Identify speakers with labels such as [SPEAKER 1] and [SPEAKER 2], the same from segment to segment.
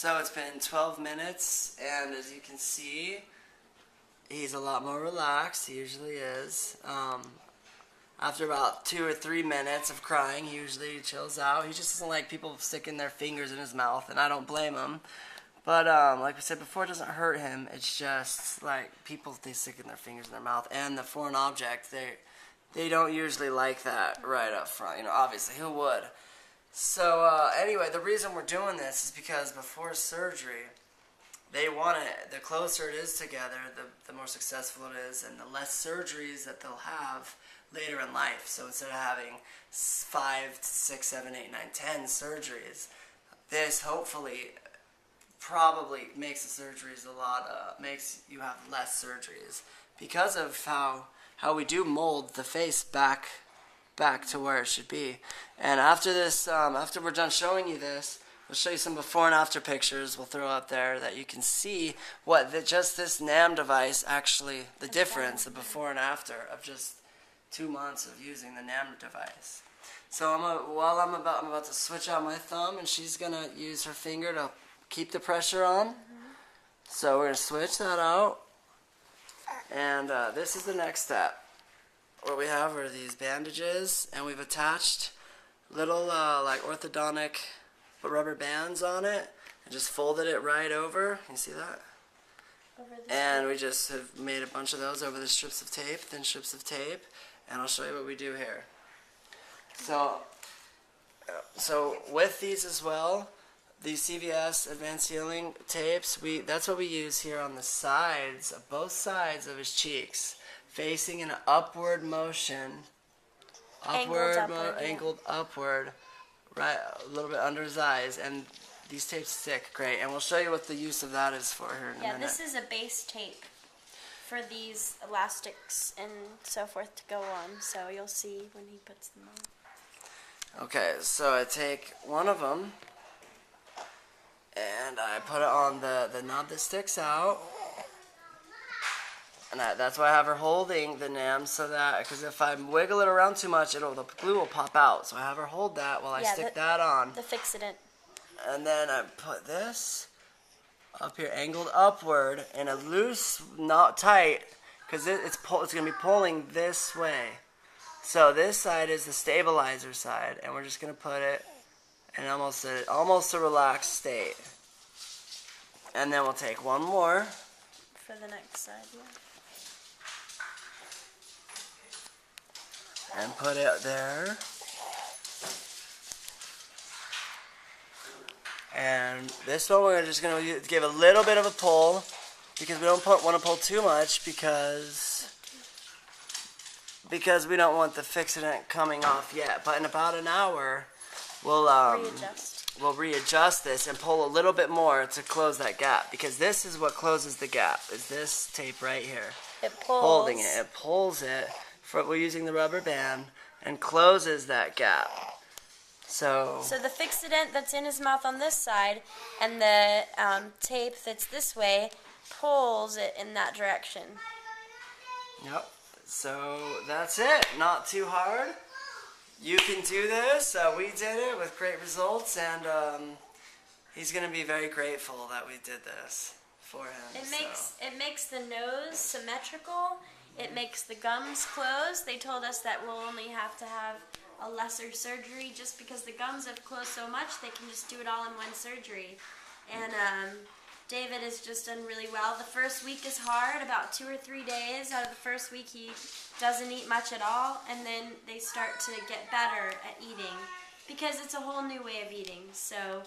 [SPEAKER 1] So it's been 12 minutes, and as you can see, he's a lot more relaxed. He usually is. After about 2 or 3 minutes of crying, he usually chills out. He just doesn't like people sticking their fingers in his mouth, and I don't blame him. But like we said before, it doesn't hurt him. It's just like people, they stick in their fingers in their mouth, and the foreign object, they don't usually like that right up front. You know, obviously, who would? So anyway, the reason we're doing this is because before surgery, they want it. The closer it is together, the more successful it is, and the less surgeries that they'll have later in life. So instead of having 5, 6, 7, 8, 9, 10 surgeries, this hopefully probably makes the surgeries makes you have less surgeries because of how we do mold the face back to where it should be. And after this, after we're done showing you this, we'll show you some before and after pictures we'll throw up there that you can see what just this NAM device actually, the difference, the before and after of just 2 months of using the NAM device. So I'm about to switch out my thumb, and she's gonna use her finger to keep the pressure on. So we're gonna switch that out, and this is the next step. What we have are these bandages, and we've attached little like orthodontic rubber bands on it, and just folded it right over. Can you see that? And we just have made a bunch of those over the strips of tape, thin strips of tape, and I'll show you what we do here. So with these as well, these CVS Advanced Healing tapes, that's what we use here on the sides, both sides of his cheeks, facing in an upward motion, angled upward, right, a little bit under his eyes, and these tapes stick great, and we'll show you what the use of that is for here in a minute.
[SPEAKER 2] Yeah, this is a base tape for these elastics and so forth to go on, so you'll see when he puts them on.
[SPEAKER 1] Okay, so I take one of them, and I put it on the knob that sticks out. And that's why I have her holding the NAM, so that, because if I wiggle it around too much, the glue will pop out. So I have her hold that while I stick that on.
[SPEAKER 2] The fixidant.
[SPEAKER 1] And then I put this up here, angled upward, in a loose, not tight, because it's going to be pulling this way. So this side is the stabilizer side, and we're just going to put it in almost a relaxed state. And then we'll take one more.
[SPEAKER 2] For the next side, yeah.
[SPEAKER 1] And put it there. And this one we're just going to give a little bit of a pull, because we don't want to pull too much, because we don't want the fixidant coming off yet. But in about an hour, we'll readjust this and pull a little bit more to close that gap, because this is what closes the gap, is this tape right here.
[SPEAKER 2] It pulls.
[SPEAKER 1] Holding it. It pulls it. We're using the rubber band and closes that gap. So
[SPEAKER 2] the fixidant that's in his mouth on this side and the tape that's this way pulls it in that direction.
[SPEAKER 1] Yep. So that's it. Not too hard. You can do this. We did it with great results, and he's going to be very grateful that we did this for him.
[SPEAKER 2] It makes the nose symmetrical. It makes the gums close. They told us that we'll only have to have a lesser surgery just because the gums have closed so much. They can just do it all in one surgery. And David has just done really well. The first week is hard. About 2 or 3 days out of the first week he doesn't eat much at all, and then they start to get better at eating because it's a whole new way of eating. So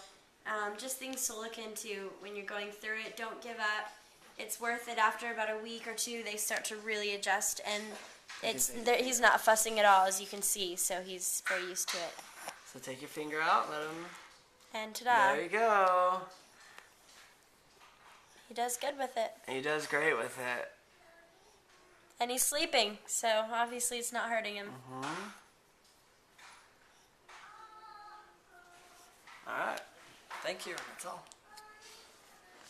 [SPEAKER 2] just things to look into when you're going through it. Don't give up. It's worth it. After about a week or 2, they start to really adjust, and he's not fussing at all, as you can see, so he's very used to it.
[SPEAKER 1] So take your finger out, let him...
[SPEAKER 2] And ta-da.
[SPEAKER 1] There you go.
[SPEAKER 2] He does good with it.
[SPEAKER 1] He does great with it.
[SPEAKER 2] And he's sleeping, so obviously it's not hurting him.
[SPEAKER 1] Alright. Thank you. That's all.